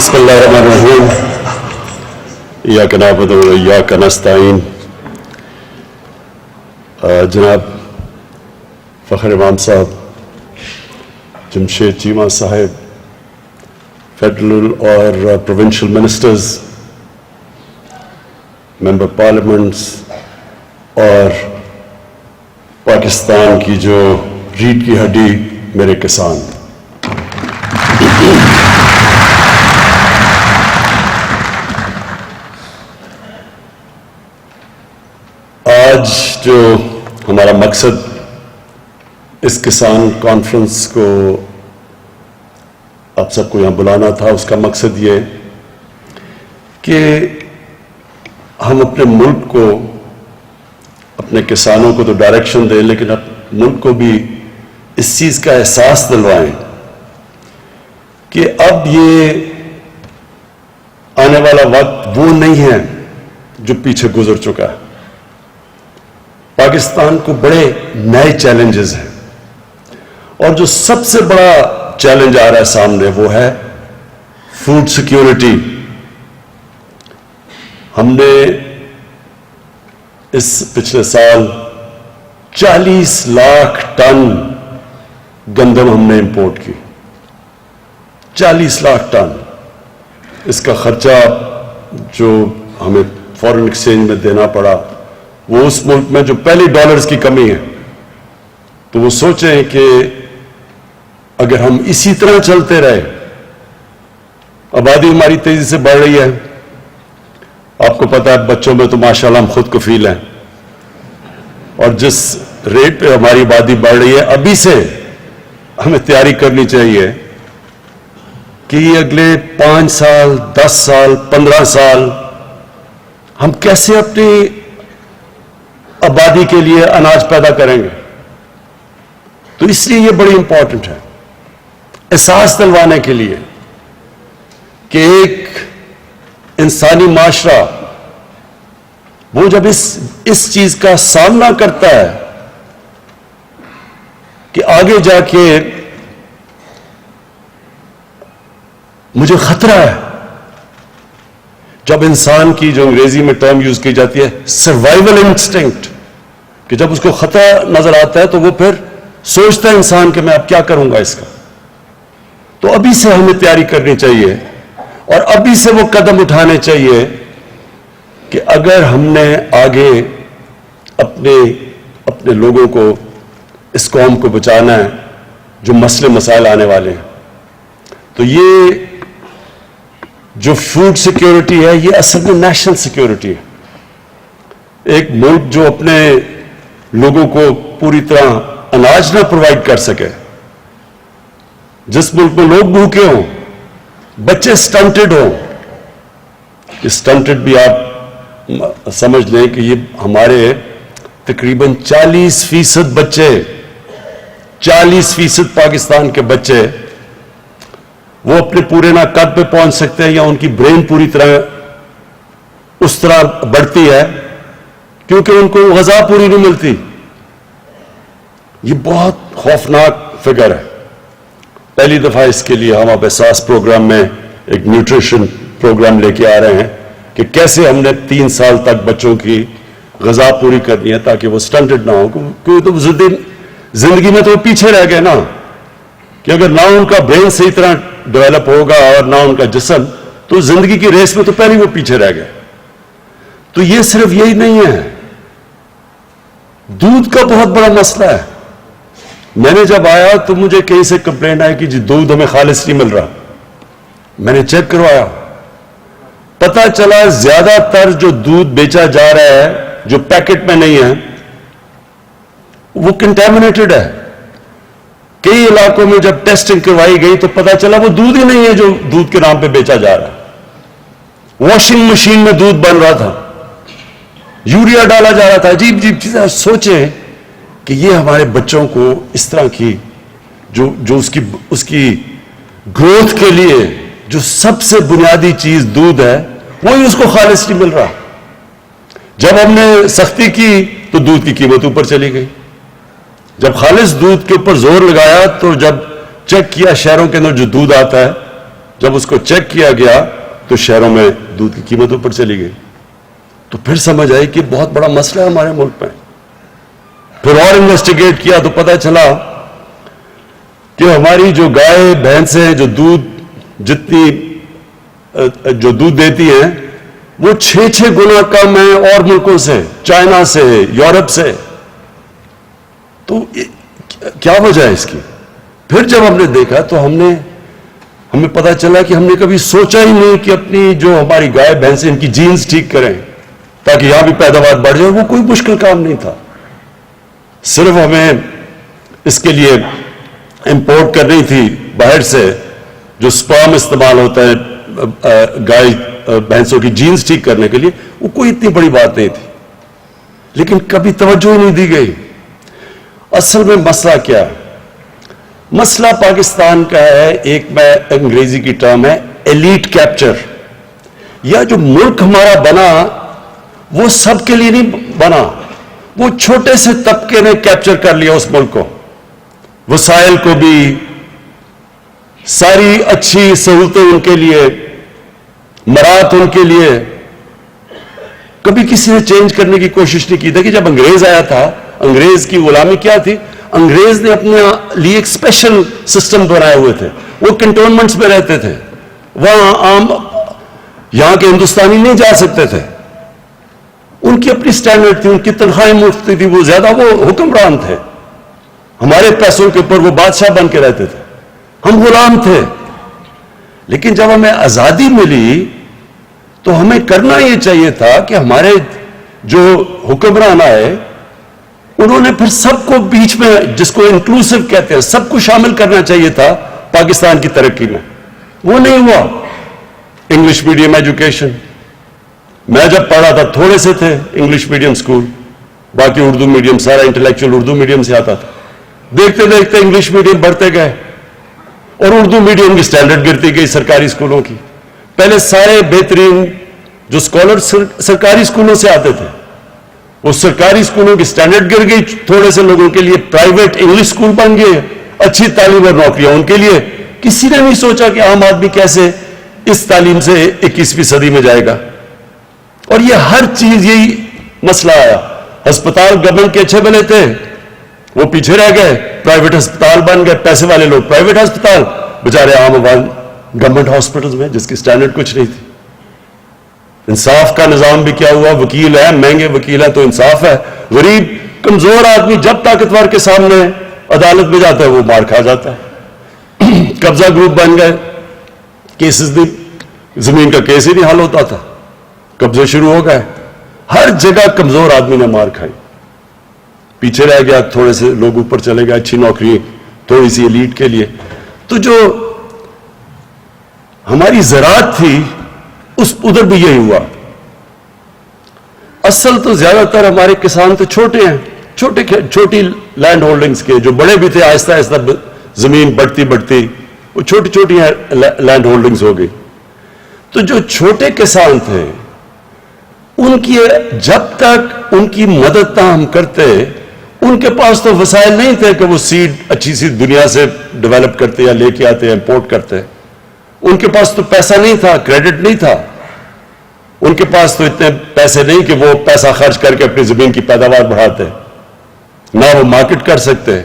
بسم اللہ الرحمن الرحیم ایاک نعبد و ایاک نستعین. جناب فخر امام صاحب, جمشید چیمہ صاحب, فیڈرل اور پروونشل منسٹرز, ممبر پارلیمنٹس اور پاکستان کی جو ریڑھ کی ہڈی میرے کسان, آج جو ہمارا مقصد اس کسان کانفرنس کو آپ سب کو یہاں بلانا تھا, اس کا مقصد یہ کہ ہم اپنے ملک کو, اپنے کسانوں کو تو ڈائریکشن دیں, لیکن ملک کو بھی اس چیز کا احساس دلوائیں کہ اب یہ آنے والا وقت وہ نہیں ہے جو پیچھے گزر چکا ہے. پاکستان کو بڑے نئے چیلنجز ہیں, اور جو سب سے بڑا چیلنج آ رہا ہے سامنے وہ ہے فوڈ سیکیورٹی. ہم نے اس پچھلے سال 40 لاکھ ٹن گندم ہم نے امپورٹ کی, 40 لاکھ ٹن. اس کا خرچہ جو ہمیں فورن ایکسچینج میں دینا پڑا وہ اس ملک میں جو پہلی ڈالرز کی کمی ہے, تو وہ سوچیں کہ اگر ہم اسی طرح چلتے رہے, آبادی ہماری تیزی سے بڑھ رہی ہے, آپ کو پتا ہے بچوں میں تو ماشاءاللہ ہم خود کفیل ہیں, اور جس ریٹ پہ ہماری آبادی بڑھ رہی ہے ابھی سے ہمیں تیاری کرنی چاہیے کہ یہ اگلے 5 سال 10 سال 15 سال ہم کیسے اپنی آبادی کے لیے اناج پیدا کریں گے. تو اس لیے یہ بڑی امپورٹنٹ ہے احساس دلوانے کے لیے کہ ایک انسانی معاشرہ وہ جب اس چیز کا سامنا کرتا ہے کہ آگے جا کے مجھے خطرہ ہے, جب انسان کی جو انگریزی میں ٹرم یوز کی جاتی ہے سروائیول انسٹنکٹ, کہ جب اس کو خطرہ نظر آتا ہے تو وہ پھر سوچتا ہے انسان کہ میں اب کیا کروں گا اس کا. تو ابھی سے ہمیں تیاری کرنی چاہیے اور ابھی سے وہ قدم اٹھانے چاہیے کہ اگر ہم نے آگے اپنے لوگوں کو, اس قوم کو بچانا ہے جو مسئلے مسائل آنے والے ہیں. تو یہ جو فوڈ سیکیورٹی ہے یہ اصل میں نیشنل سیکیورٹی ہے. ایک ملک جو اپنے لوگوں کو پوری طرح اناج نہ پرووائڈ کر سکے, جس ملک میں لوگ بھوکے ہوں, بچے سٹنٹڈ ہوں, یہ سٹنٹڈ بھی آپ سمجھ لیں کہ یہ ہمارے تقریباً 40% بچے, 40% پاکستان کے بچے وہ اپنے پورے نہ قد پہ پہنچ سکتے ہیں یا ان کی برین پوری طرح اس طرح بڑھتی ہے کیونکہ ان کو غذا پوری نہیں ملتی. یہ بہت خوفناک فگر ہے. پہلی دفعہ اس کے لیے ہم اب احساس پروگرام میں ایک نیوٹریشن پروگرام لے کے آ رہے ہیں کہ کیسے ہم نے 3 سال تک بچوں کی غذا پوری کرنی ہے تاکہ وہ سٹنٹڈ نہ ہو, کیونکہ تو زندگی میں تو وہ پیچھے رہ گئے نا, کہ اگر نہ ان کا برین صحیح طرح ڈیولپ ہوگا اور نہ ان کا جسم, تو زندگی کی ریس میں تو پہلے وہ پیچھے رہ گئے. تو یہ صرف یہی نہیں ہے, دودھ کا بہت بڑا مسئلہ ہے. میں نے جب آیا تو مجھے کہیں سے کمپلینٹ آئی کہ جی دودھ ہمیں خالص نہیں مل رہا. میں نے چیک کروایا, پتا چلا زیادہ تر جو دودھ بیچا جا رہا ہے جو پیکٹ میں نہیں ہے وہ کنٹامنیٹڈ ہے. کئی علاقوں میں جب ٹیسٹنگ کروائی گئی تو پتا چلا وہ دودھ ہی نہیں ہے جو دودھ کے نام پہ بیچا جا رہا ہے. واشنگ مشین میں دودھ بن رہا تھا, یوریا ڈالا جا رہا تھا, عجیب عجیب چیزیں. سوچیں کہ یہ ہمارے بچوں کو اس طرح کی جو اس کی گروتھ کے لیے جو سب سے بنیادی چیز دودھ ہے وہی اس کو خالص نہیں مل رہا. جب ہم نے سختی کی تو دودھ کی قیمت اوپر چلی گئی. جب خالص دودھ کے اوپر زور لگایا تو جب چیک کیا شہروں کے اندر جو دودھ آتا ہے جب اس کو چیک کیا گیا تو شہروں میں دودھ کی قیمت اوپر چلی گئی. تو پھر سمجھ آئی کہ بہت بڑا مسئلہ ہے ہمارے ملک میں. پھر اور انویسٹیگیٹ کیا تو پتہ چلا کہ ہماری جو گائے بھینسیں جو دودھ دیتی ہیں وہ 6 گنا کم ہے اور ملکوں سے, چائنا سے, یورپ سے. تو کیا وجہ ہے اس کی؟ پھر جب ہم نے دیکھا تو ہمیں پتا چلا کہ ہم نے کبھی سوچا ہی نہیں کہ اپنی جو ہماری گائے بھینسیں ان کی جینز ٹھیک کریں تاکہ یہاں بھی پیداوار بڑھ جائے. وہ کوئی مشکل کام نہیں تھا. صرف ہمیں اس کے لیے امپورٹ کرنی تھی باہر سے جو سپرم استعمال ہوتا ہے گائے بھینسوں کی جینز ٹھیک کرنے کے لیے. وہ کوئی اتنی بڑی بات نہیں تھی, لیکن کبھی توجہ نہیں دی گئی. اصل میں مسئلہ کیا ہے؟ مسئلہ پاکستان کا ہے, ایک میں انگریزی کی ٹرم ہے ایلیٹ کیپچر. یا جو ملک ہمارا بنا وہ سب کے لیے نہیں بنا, وہ چھوٹے سے طبقے نے کیپچر کر لیا اس ملک کو. وسائل کو بھی, ساری اچھی سہولتیں ان کے لیے, مرات ان کے لیے. کبھی کسی نے چینج کرنے کی کوشش نہیں کی. دیکھیں جب انگریز آیا تھا, انگریز کی غلامی کیا تھی؟ انگریز نے اپنے لیے ایک اسپیشل سسٹم بنائے ہوئے تھے. وہ کنٹونمنٹس میں رہتے تھے, وہاں عام یہاں کے ہندوستانی نہیں جا سکتے تھے. ان کی اپنی سٹینڈرڈ تھی, ان کی تنخواہیں مفت تھی, وہ زیادہ وہ حکمران تھے. ہمارے پیسوں کے اوپر وہ بادشاہ بن کے رہتے تھے, ہم غلام تھے. لیکن جب ہمیں آزادی ملی تو ہمیں کرنا یہ چاہیے تھا کہ ہمارے جو حکمران آئے انہوں نے پھر سب کو بیچ میں, جس کو انکلوسیو کہتے ہیں, سب کو شامل کرنا چاہیے تھا پاکستان کی ترقی میں. وہ نہیں ہوا. انگلش میڈیم ایجوکیشن, میں جب پڑھا تھا تھوڑے سے تھے انگلش میڈیم سکول, باقی اردو میڈیم, سارا انٹلیکچوئل اردو میڈیم سے آتا تھا. دیکھتے دیکھتے انگلش میڈیم بڑھتے گئے اور اردو میڈیم کی سٹینڈرڈ گرتی گئی سرکاری اسکولوں کی. پہلے سارے بہترین جو اسکالر سرکاری اسکولوں سے آتے تھے, وہ سرکاری اسکولوں کی سٹینڈرڈ گر گئی. تھوڑے سے لوگوں کے لیے پرائیویٹ انگلش اسکول بن گئے, اچھی تعلیم اور نوکریاں ان کے لیے. کسی نے نہیں سوچا کہ عام آدمی کیسے اس تعلیم سے 21ویں صدی میں جائے گا. اور یہ ہر چیز یہی مسئلہ آیا. ہسپتال گورنمنٹ کے اچھے بنے تھے, وہ پیچھے رہ گئے, پرائیویٹ ہسپتال بن گئے. پیسے والے لوگ پرائیویٹ ہسپتال, بےچارے عام عوام گورنمنٹ ہاسپٹلز میں جس کی سٹینڈرڈ کچھ نہیں تھی. انصاف کا نظام بھی کیا ہوا؟ وکیل ہیں, مہنگے وکیل ہیں تو انصاف ہے. غریب کمزور آدمی جب طاقتور کے سامنے عدالت میں جاتا ہے وہ مار کھا جاتا ہے. قبضہ گروپ بن گئے, کیسز زمین کا کیس ہی نہیں حل ہوتا تھا, قبضے شروع ہو گئے. ہر جگہ کمزور آدمی نے مار کھائی, پیچھے رہ گیا. تھوڑے سے لوگ اوپر چلے گئے, اچھی نوکری تھوڑی سی ایلیٹ کے لیے. تو جو ہماری زراعت تھی ادھر بھی یہی ہوا. اصل تو زیادہ تر ہمارے کسان تو چھوٹے ہیں, چھوٹی لینڈ ہولڈنگز کے, جو بڑے بھی تھے آہستہ آہستہ زمین بڑھتی وہ چھوٹی چھوٹی لینڈ ہولڈنگز ہو گئی. تو جو چھوٹے کسان تھے ان کی جب تک ان کی مدد نہ ہم کرتے, ان کے پاس تو وسائل نہیں تھے کہ وہ سیڈ اچھی سی دنیا سے ڈیولپ کرتے یا لے کے آتے, امپورٹ کرتے. ان کے پاس تو پیسہ نہیں تھا, کریڈٹ نہیں تھا. ان کے پاس تو اتنے پیسے نہیں کہ وہ پیسہ خرچ کر کے اپنی زمین کی پیداوار بڑھاتے, نہ وہ مارکیٹ کر سکتے.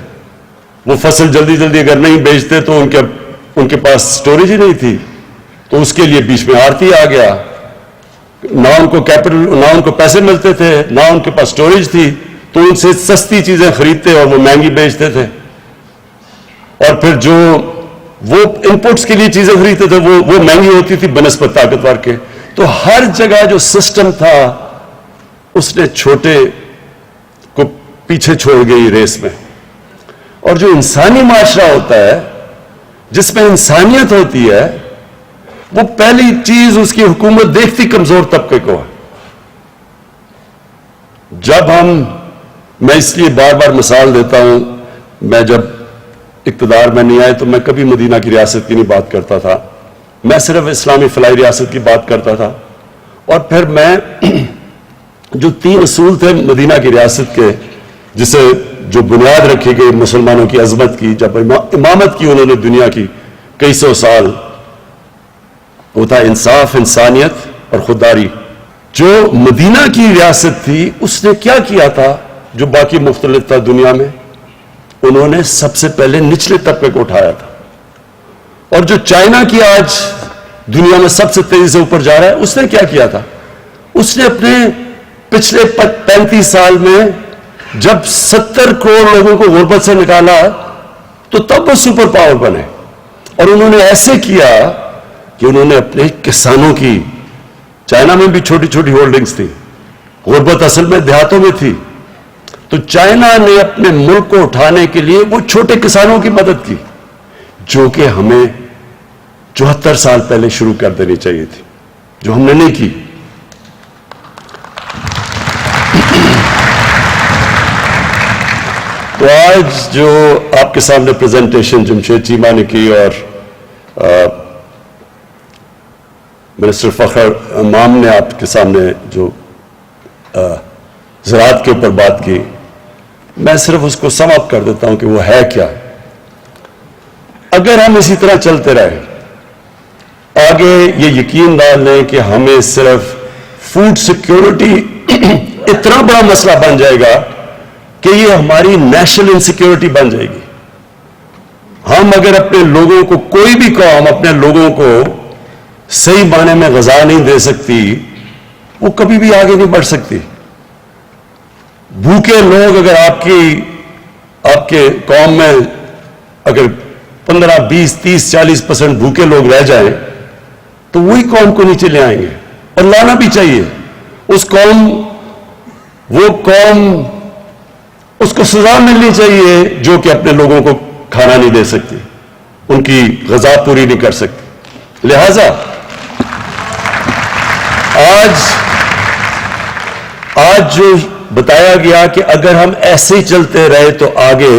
وہ فصل جلدی اگر نہیں بیچتے تو ان کے پاس سٹوریج ہی نہیں تھی, تو اس کے لیے بیچ میں آڑتی آ گیا. نہ ان کو کیپٹل, نہ ان کو پیسے ملتے تھے, نہ ان کے پاس سٹوریج تھی, تو ان سے سستی چیزیں خریدتے اور وہ مہنگی بیچتے تھے. اور پھر جو وہ انپٹس کے لیے چیزیں خریدتے تھے وہ مہنگی ہوتی تھی بنسبت طاقتور کے. تو ہر جگہ جو سسٹم تھا اس نے چھوٹے کو پیچھے چھوڑ گئی ریس میں. اور جو انسانی معاشرہ ہوتا ہے جس میں انسانیت ہوتی ہے, وہ پہلی چیز اس کی حکومت دیکھتی کمزور طبقے کو ہے. جب میں اس لیے بار بار مثال دیتا ہوں, میں جب اقتدار میں نہیں آئے تو میں کبھی مدینہ کی ریاست کی نہیں بات کرتا تھا, میں صرف اسلامی فلاحی ریاست کی بات کرتا تھا. اور پھر میں جو 3 اصول تھے مدینہ کی ریاست کے, جسے جو بنیاد رکھی گئی مسلمانوں کی عظمت کی, جب امامت کی انہوں نے دنیا کی کئی سو سال, وہ تھا انصاف، انسانیت اور خودداری. جو مدینہ کی ریاست تھی اس نے کیا کیا تھا جو باقی مختلف تھا دنیا میں؟ انہوں نے سب سے پہلے نچلے طبقے کو اٹھایا تھا. اور جو چائنا کی آج دنیا میں سب سے تیزی سے اوپر جا رہا ہے، اس نے کیا کیا تھا؟ اس نے اپنے پچھلے 35 سال میں جب 70 کروڑ لوگوں کو غربت سے نکالا تو تب وہ سپر پاور بنے. اور انہوں نے ایسے کیا کہ انہوں نے اپنے کسانوں کی، چائنا میں بھی چھوٹی چھوٹی ہولڈنگز تھی، غربت اصل میں دیہاتوں میں تھی، تو چائنا نے اپنے ملک کو اٹھانے کے لیے وہ چھوٹے کسانوں کی مدد کی، جو کہ ہمیں 74 سال پہلے شروع کر دینی چاہیے تھی، جو ہم نے نہیں کی. تو آج جو آپ کے سامنے پریزنٹیشن جمشید چیمہ نے کی اور منسٹر فخر امام نے آپ کے سامنے جو زراعت کے اوپر بات کی، میں صرف اس کو سم اپ کر دیتا ہوں کہ وہ ہے کیا. اگر ہم اسی طرح چلتے رہے آگے، یہ یقین ڈال لیں کہ ہمیں صرف فوڈ سیکیورٹی اتنا بڑا مسئلہ بن جائے گا کہ یہ ہماری نیشنل انسیکیورٹی بن جائے گی. ہم اگر اپنے لوگوں کو، کوئی بھی قوم اپنے لوگوں کو صحیح معنی میں غذا نہیں دے سکتی، وہ کبھی بھی آگے نہیں بڑھ سکتی. بھوکے لوگ اگر آپ کے قوم میں اگر 15, 20, 30, 40% بھوکے لوگ رہ جائیں تو وہی قوم کو نیچے لے آئیں گے، اور لانا بھی چاہیے. وہ قوم اس کو سزا ملنی چاہیے جو کہ اپنے لوگوں کو کھانا نہیں دے سکتی، ان کی غذا پوری نہیں کر سکتی. لہذا آج جو بتایا گیا کہ اگر ہم ایسے ہی چلتے رہے تو آگے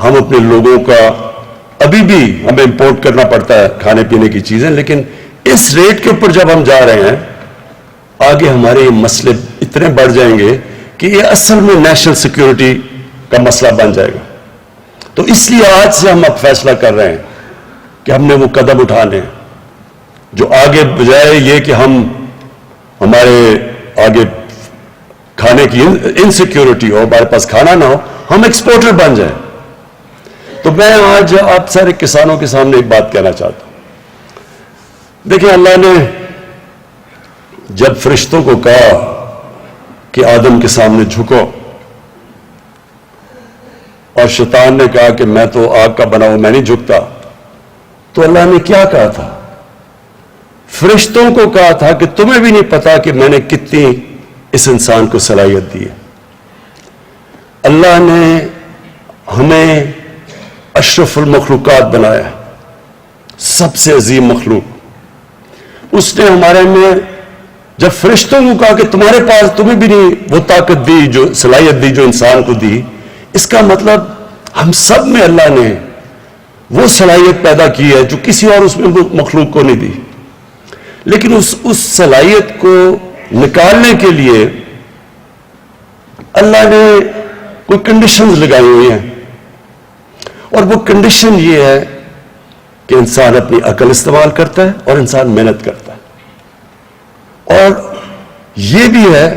ہم اپنے لوگوں کا، ابھی بھی ہمیں امپورٹ کرنا پڑتا ہے کھانے پینے کی چیزیں، لیکن اس ریٹ کے اوپر جب ہم جا رہے ہیں آگے ہمارے یہ مسئلے اتنے بڑھ جائیں گے کہ یہ اصل میں نیشنل سیکیورٹی کا مسئلہ بن جائے گا. تو اس لیے آج سے ہم اب فیصلہ کر رہے ہیں کہ ہم نے وہ قدم اٹھانے ہیں جو آگے بجائے یہ کہ ہمارے آگے کھانے کی انسیکیورٹی ہو، ہمارے پاس کھانا نہ ہو، ہم ایکسپورٹر بن جائیں. تو میں آج آپ سارے کسانوں کے سامنے ایک بات کہنا چاہتا ہوں. دیکھیں، اللہ نے جب فرشتوں کو کہا کہ آدم کے سامنے جھکو، اور شیطان نے کہا کہ میں تو آگ کا بنا ہوں، میں نہیں جھکتا، تو اللہ نے کیا کہا تھا؟ فرشتوں کو کہا تھا کہ تمہیں بھی نہیں پتا کہ میں نے کتنی اس انسان کو صلاحیت دی ہے. اللہ نے ہمیں اشرف المخلوقات بنایا، سب سے عظیم مخلوق. اس نے ہمارے میں جب فرشتوں کو کہا کہ تمہارے پاس، تمہیں بھی نہیں وہ طاقت دی، جو صلاحیت دی جو انسان کو دی، اس کا مطلب ہم سب میں اللہ نے وہ صلاحیت پیدا کی ہے جو کسی اور اس میں مخلوق کو نہیں دی. لیکن اس صلاحیت کو نکالنے کے لیے اللہ نے کوئی کنڈیشنز لگائی ہوئی ہیں، اور وہ کنڈیشن یہ ہے کہ انسان اپنی عقل استعمال کرتا ہے اور انسان محنت کرتا ہے. اور یہ بھی ہے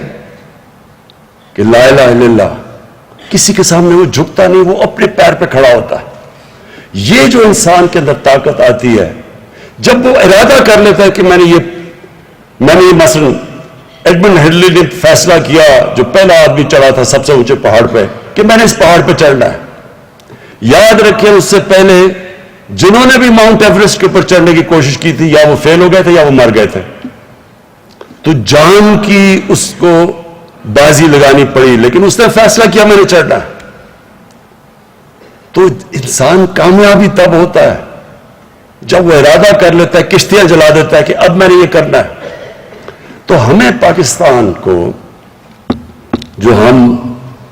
کہ لا الہ الا اللہ، کسی کے سامنے وہ جھکتا نہیں، وہ اپنے پیر پہ کھڑا ہوتا ہے. یہ جو انسان کے اندر طاقت آتی ہے جب وہ ارادہ کر لیتا ہے کہ میں نے یہ مثلا ایڈمنڈ ہنلے نے فیصلہ کیا، جو پہلا آدمی چڑھا تھا سب سے اونچے پہاڑ پہ، کہ میں نے اس پہاڑ پہ چڑھنا ہے. یاد رکھیں اس سے پہلے جنہوں نے بھی ماؤنٹ ایوریسٹ کے اوپر چڑھنے کی کوشش کی تھی، یا وہ فیل ہو گئے تھے یا وہ مر گئے تھے. تو جان کی اس کو بازی لگانی پڑی، لیکن اس نے فیصلہ کیا میں نے چڑھنا ہے. تو انسان کامیابی تب ہوتا ہے جب وہ ارادہ کر لیتا ہے، کشتیاں جلا دیتا ہے کہ اب میں نے یہ کرنا ہے. تو ہمیں پاکستان کو، جو ہم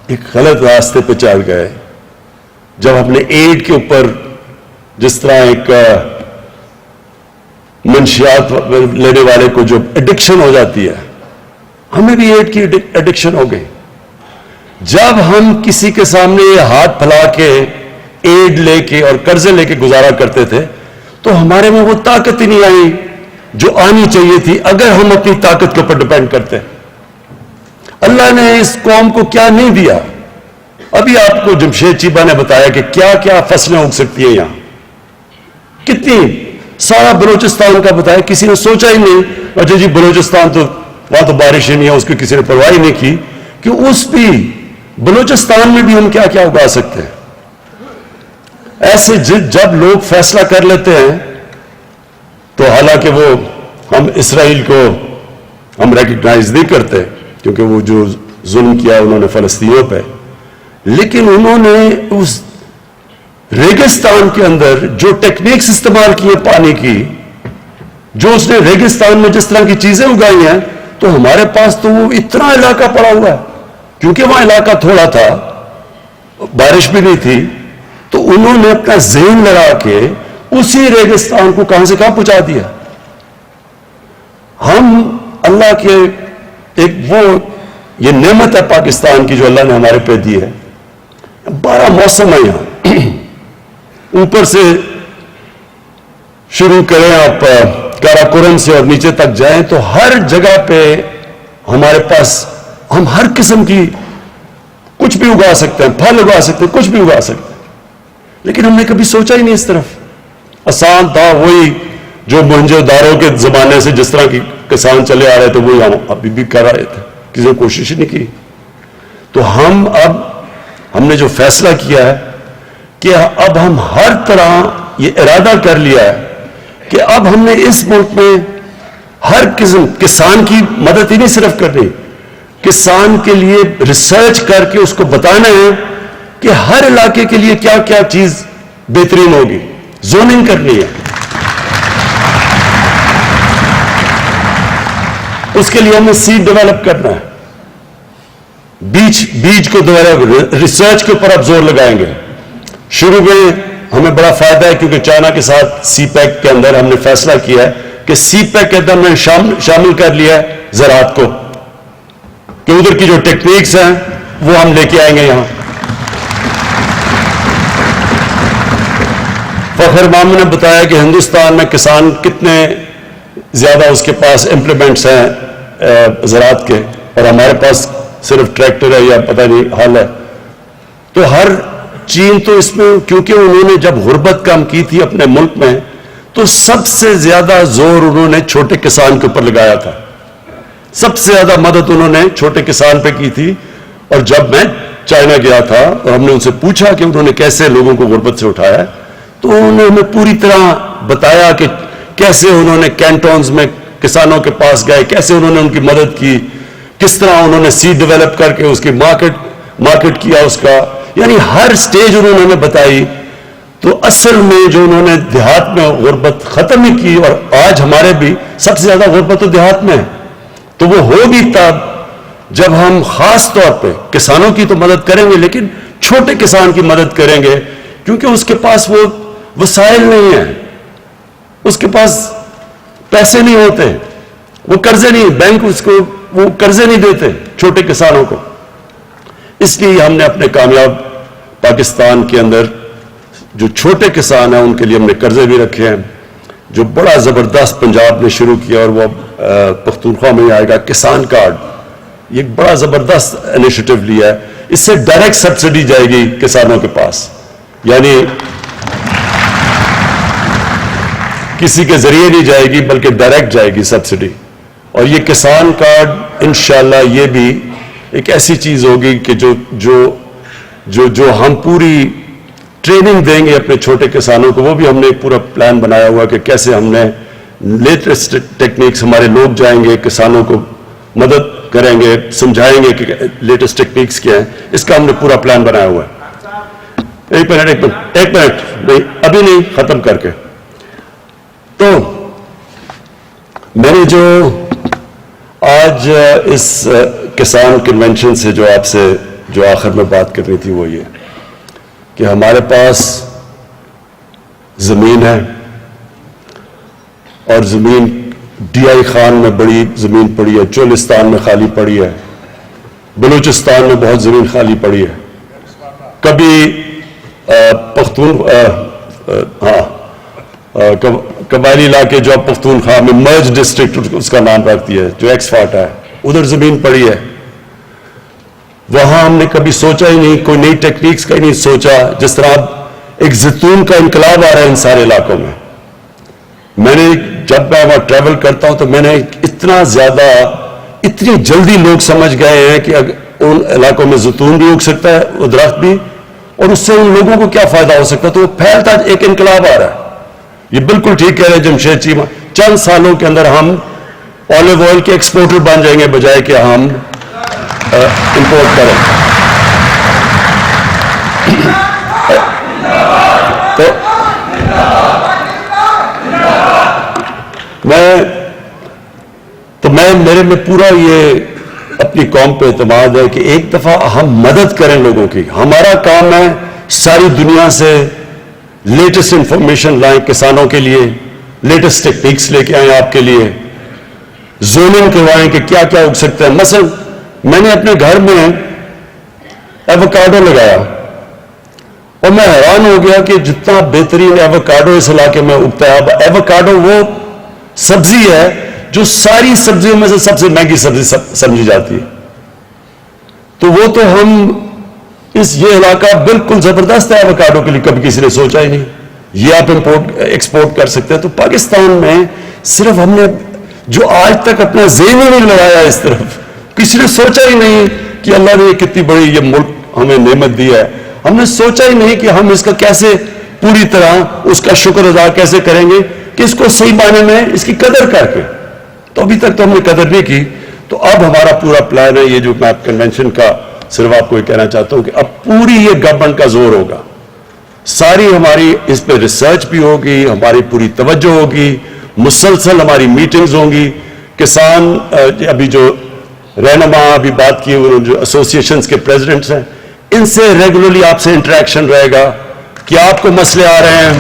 ایک غلط راستے پہ چل گئے، جب ہم نے ایڈ کے اوپر جس طرح ایک منشیات لینے والے کو جو ایڈکشن ہو جاتی ہے، ہمیں بھی ایڈ کی ایڈکشن ہو گئی. جب ہم کسی کے سامنے ہاتھ پھیلا کے ایڈ لے کے اور قرضے لے کے گزارا کرتے تھے تو ہمارے میں وہ طاقت ہی نہیں آئی جو آنی چاہیے تھی اگر ہم اپنی طاقت کے اوپر ڈپینڈ کرتے. اللہ نے اس قوم کو کیا نہیں دیا. ابھی آپ کو جمشید چیبہ نے بتایا کہ کیا کیا فصلیں اگ سکتی ہیں یہاں, کتنی, سارا بلوچستان کا بتایا, کسی نے سوچا ہی نہیں. اچھا جی بلوچستان تو وہاں تو بارش ہی نہیں ہے, اس کی کسی نے پرواہ ہی نہیں کی کہ اس بھی بلوچستان میں بھی ہم کیا کیا اگا سکتے ہیں. ایسے جب لوگ فیصلہ کر لیتے ہیں تو حالانکہ وہ ہم اسرائیل کو ہم ریکگنائز نہیں کرتے کیونکہ وہ جو ظلم کیا انہوں نے فلسطینیوں پہ, لیکن انہوں نے اس ریگستان کے اندر جو ٹیکنیکس استعمال کیے پانی کی, جو اس نے ریگستان میں جس طرح کی چیزیں اگائی ہیں, تو ہمارے پاس تو وہ اتنا علاقہ پڑا ہوا ہے کیونکہ وہاں علاقہ تھوڑا تھا, بارش بھی نہیں تھی, تو انہوں نے اپنا ذہن لڑا کے اسی ریگستان کو کہاں سے کہاں پہنچا دیا. ہم اللہ کے ایک وہ یہ نعمت ہے پاکستان کی جو اللہ نے ہمارے پہ دی ہے. 12 موسم ہے یہاں, اوپر سے شروع کریں آپ کاراکورم سے اور نیچے تک جائیں تو ہر جگہ پہ ہمارے پاس ہم ہر قسم کی کچھ بھی اگا سکتے ہیں, پھل اگا سکتے ہیں, کچھ بھی اگا سکتے ہیں. لیکن ہم نے کبھی سوچا ہی نہیں اس طرف. آسان تھا وہی جو موہنجو دارو کے زمانے سے جس طرح کی کسان چلے آ رہے تھے وہی ہم ابھی بھی کر رہے تھے, کسی نے کوشش ہی نہیں کی. تو ہم نے جو فیصلہ کیا ہے کہ اب ہم ہر طرح یہ ارادہ کر لیا ہے کہ اب ہم نے اس ملک میں ہر قسم کسان کی مدد ہی نہیں صرف کرنی, کسان کے لیے ریسرچ کر کے اس کو بتانا ہے کہ ہر علاقے کے لیے کیا کیا چیز بہترین ہوگی. زوننگ کرنی ہے, اس کے لیے ہمیں سیڈ ڈیولپ کرنا ہے, بیج کو ڈیولپ, ریسرچ کے اوپر اب زور لگائیں گے. شروع میں ہمیں بڑا فائدہ ہے کیونکہ چائنا کے ساتھ سی پیک کے اندر ہم نے فیصلہ کیا ہے کہ سی پیک کے اندر ہم نے شامل کر لیا ہے زراعت کو, کہ ادھر کی جو ٹیکنیکس ہیں وہ ہم لے کے آئیں گے یہاں. فخر ماموں نے بتایا کہ ہندوستان میں کسان کتنے زیادہ اس کے پاس امپلیمنٹس ہیں زراعت کے, اور ہمارے پاس صرف ٹریکٹر ہے یا پتہ نہیں حال ہے. تو ہر چین تو اس میں, کیونکہ انہوں نے جب غربت کم کی تھی اپنے ملک میں تو سب سے زیادہ زور انہوں نے چھوٹے کسان کے اوپر لگایا تھا, سب سے زیادہ مدد انہوں نے چھوٹے کسان پہ کی تھی. اور جب میں چائنا گیا تھا اور ہم نے ان سے پوچھا کہ انہوں نے کیسے لوگوں کو غربت سے اٹھایا ہے, تو انہوں نے ہمیں پوری طرح بتایا کہ کیسے انہوں نے کینٹونز میں کسانوں کے پاس گئے, کیسے انہوں نے ان کی مدد کی, کس طرح انہوں نے سیڈ ڈیولپ کر کے اس کی مارکیٹ کیا اس کا, یعنی ہر سٹیج انہوں نے ہمیں بتائی. تو اصل میں جو انہوں نے دیہات میں غربت ختم ہی کی, اور آج ہمارے بھی سب سے زیادہ غربت تو دیہات میں ہے, تو وہ ہو بھی تب جب ہم خاص طور پہ کسانوں کی تو مدد کریں گے لیکن چھوٹے کسان کی مدد کریں گے, کیونکہ اس کے پاس وہ وسائل نہیں ہیں, اس کے پاس پیسے نہیں ہوتے, وہ قرضے نہیں, بینک اس کو وہ قرضے نہیں دیتے چھوٹے کسانوں کو. اس لیے ہم نے اپنے کامیاب پاکستان کے اندر جو چھوٹے کسان ہیں ان کے لیے ہم نے قرضے بھی رکھے ہیں. جو بڑا زبردست پنجاب نے شروع کیا اور وہ پختونخوا میں آئے گا کسان کارڈ, یہ ایک بڑا زبردست انیشیٹو لیا ہے. اس سے ڈائریکٹ سبسڈی جائے گی کسانوں کے پاس, یعنی کسی کے ذریعے نہیں جائے گی بلکہ ڈائریکٹ جائے گی سبسڈی. اور یہ کسان کارڈ انشاءاللہ یہ بھی ایک ایسی چیز ہوگی کہ جو ہم پوری ٹریننگ دیں گے اپنے چھوٹے کسانوں کو, وہ بھی ہم نے ایک پورا پلان بنایا ہوا کہ کیسے ہم نے لیٹسٹ ٹیکنیکس, ہمارے لوگ جائیں گے کسانوں کو مدد کریں گے, سمجھائیں گے کہ لیٹسٹ ٹیکنیکس کیا ہیں, اس کا ہم نے پورا پلان بنایا ہوا ہے. ایک منٹ نہیں, ابھی نہیں, ختم کر کے. تو میں نے جو آج اس کسان کنونشن سے جو آپ سے جو آخر میں بات کرنی تھی وہ یہ کہ ہمارے پاس زمین ہے, اور زمین ڈی آئی خان میں بڑی زمین پڑی ہے, چولستان میں خالی پڑی ہے, بلوچستان میں بہت زمین خالی پڑی ہے. کبھی قبائلی علاقے جو اب پختونخوا میں مرج ڈسٹرکٹ اس کا نام رکھتی ہے, جو ایکس فاٹ ہے, ادھر زمین پڑی ہے. وہاں ہم نے کبھی سوچا ہی نہیں, کوئی نئی ٹیکنیکس کا ہی نہیں سوچا. جس طرح اب ایک زیتون کا انقلاب آ رہا ہے ان سارے علاقوں میں. میں نے جب میں وہاں ٹریول کرتا ہوں تو میں نے اتنا زیادہ, اتنی جلدی لوگ سمجھ گئے ہیں کہ ان علاقوں میں زیتون بھی اگ سکتا ہے, وہ درخت بھی, اور اس سے ان لوگوں کو کیا فائدہ ہو سکتا ہے. تو وہ پھیلتا ایک انقلاب آ رہا ہے. یہ بالکل ٹھیک کہہ رہے ہیں جمشید چیمہ, چند سالوں کے اندر ہم آلو آئل کے ایکسپورٹر بن جائیں گے بجائے کہ ہم امپورٹ کریں. تو میں میرے میں پورا یہ اپنی قوم پہ اعتماد ہے کہ ایک دفعہ ہم مدد کریں لوگوں کی. ہمارا کام ہے ساری دنیا سے لیٹسٹ انفارمیشن لائیں کسانوں کے لیے, لیٹسٹ ٹیکنیکس لے کے آئیں آپ کے لیے, زوننگ کروائیں کہ کیا کیا اگ سکتا ہے. مثلا میں نے اپنے گھر میں ایووکاڈو لگایا اور میں حیران ہو گیا کہ جتنا بہترین ایووکاڈو اس علاقے میں اگتا ہے. اب ایووکاڈو وہ سبزی ہے جو ساری سبزیوں میں سے سب سے مہنگی سبزی سمجھی جاتی ہے. تو وہ تو ہم یہ علاقہ بالکل زبردست ہے ایووکاڈو کے لیے, کبھی کسی نے سوچا ہی نہیں. یہ آپ ایکسپورٹ کر سکتے ہیں. تو پاکستان میں صرف ہم نے جو آج تک اپنا ذہن ہی نہیں لگایا اس طرف, کسی نے سوچا ہی نہیں کہ اللہ نے کتنی بڑی یہ ملک ہمیں نعمت دی ہے. ہم نے سوچا ہی نہیں کہ ہم اس کا کیسے پوری طرح اس کا شکر ادا کیسے کریں گے کہ اس کو صحیح معنی میں اس کی قدر کر کے. تو ابھی تک تو ہم نے قدر نہیں کی. تو اب ہمارا پورا پلان ہے, یہ جو میں کنونشن کا صرف آپ کو یہ کہنا چاہتا ہوں کہ اب پوری یہ گورنمنٹ کا زور ہوگا, ساری ہماری اس پہ ریسرچ بھی ہوگی, ہماری پوری توجہ ہوگی, مسلسل ہماری میٹنگز ہوں گی. کسان ابھی جو رہنما ابھی بات کی, جو ایسوسیشنز کے پریزیڈنٹس ہیں, ان سے ریگولرلی آپ سے انٹریکشن رہے گا کہ آپ کو مسئلے آ رہے ہیں,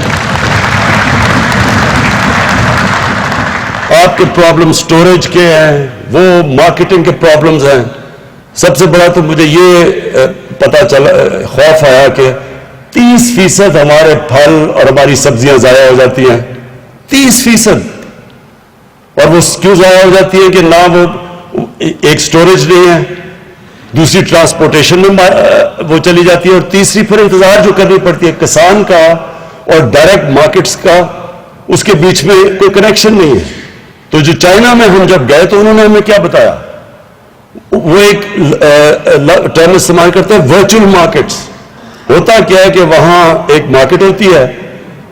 آپ کے پرابلم سٹوریج کے ہیں, وہ مارکیٹنگ کے پرابلمز ہیں. سب سے بڑا تو مجھے یہ پتا چلا, خوف آیا کہ 30% ہمارے پھل اور ہماری سبزیاں ضائع ہو جاتی ہیں. 30%. اور وہ کیوں ضائع ہو جاتی ہے کہ نہ وہ ایک سٹوریج نہیں ہے, دوسری ٹرانسپورٹیشن میں وہ چلی جاتی ہے, اور تیسری پھر انتظار جو کرنی پڑتی ہے کسان کا اور ڈائریکٹ مارکیٹس کا, اس کے بیچ میں کوئی کنیکشن نہیں ہے. تو جو چائنا میں ہم جب گئے تو انہوں نے ہمیں کیا بتایا, وہ ایک ٹرم استعمال کرتے ہیں ورچوئل مارکیٹس. ہوتا کیا ہے کہ وہاں ایک مارکیٹ ہوتی ہے,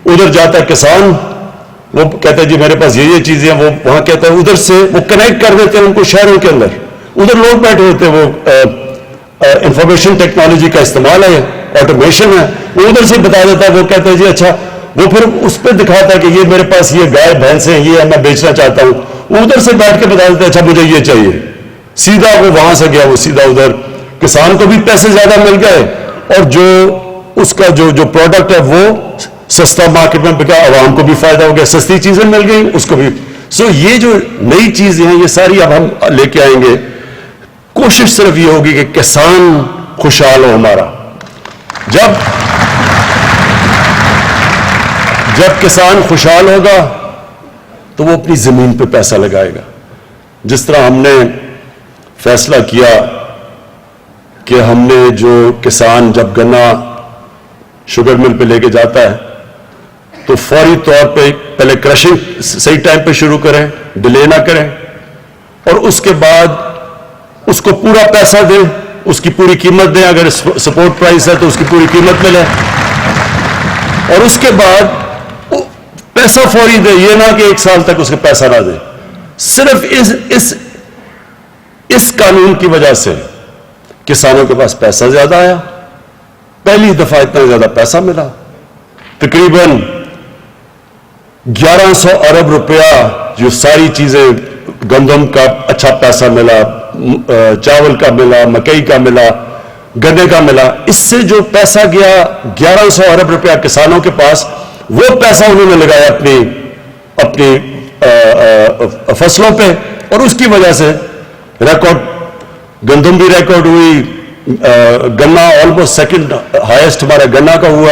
ادھر جاتا ہے کسان, وہ کہتا ہے جی میرے پاس یہ چیزیں ہیں, وہ وہاں کہتا ہے, ادھر سے وہ کنیکٹ کر دیتے ہیں ان کو شہروں کے اندر. ادھر لوگ بیٹھے ہوتے ہیں, وہ انفارمیشن ٹیکنالوجی کا استعمال ہے, آٹومیشن ہے, وہ ادھر سے بتا دیتا ہے. وہ کہتا ہے جی اچھا, وہ پھر اس پہ دکھاتا ہے کہ یہ میرے پاس یہ گائے بھینس ہیں, یہ میں بیچنا چاہتا ہوں. وہ ادھر سے بیٹھ کے بتا دیتا ہے اچھا مجھے یہ چاہیے. سیدھا وہ وہاں سے گیا, وہ سیدھا ادھر, کسان کو بھی پیسے زیادہ مل گئے, اور جو اس کا جو پروڈکٹ ہے وہ سستا مارکیٹ میں بکا, عوام کو بھی فائدہ ہو گیا, سستی چیزیں مل گئی اس کو بھی. سو یہ جو نئی چیزیں ہیں یہ ساری اب ہم لے کے آئیں گے. کوشش صرف یہ ہوگی کہ کسان خوشحال ہو ہمارا. جب کسان خوشحال ہوگا تو وہ اپنی زمین پہ پیسہ لگائے گا. جس طرح ہم نے فیصلہ کیا کہ ہم نے جو کسان جب گنا شوگر مل پہ لے کے جاتا ہے تو فوری طور پہ پہلے کرشنگ صحیح ٹائم پہ شروع کریں, ڈیلے نہ کریں, اور اس کے بعد اس کو پورا پیسہ دیں, اس کی پوری قیمت دیں. اگر سپورٹ پرائس ہے تو اس کی پوری قیمت ملے, اور اس کے بعد پیسہ فوری دے. یہ نہ کہ 1 سال تک اس کے پیسہ نہ دے. صرف اس قانون کی وجہ سے کسانوں کے پاس پیسہ زیادہ آیا. پہلی دفعہ اتنا زیادہ پیسہ ملا, تقریباً 1100 ارب روپیہ. جو ساری چیزیں, گندم کا اچھا پیسہ ملا, چاول کا ملا, مکئی کا ملا, گنے کا ملا. اس سے جو پیسہ گیا 1100 ارب روپیہ کسانوں کے پاس, وہ پیسہ انہوں نے لگایا اپنی فصلوں پہ, اور اس کی وجہ سے ریکارڈ گندم بھی ریکارڈ ہوئی, گنا آلموسٹ سیکنڈ ہائیسٹ ہمارا گنا کا ہوا,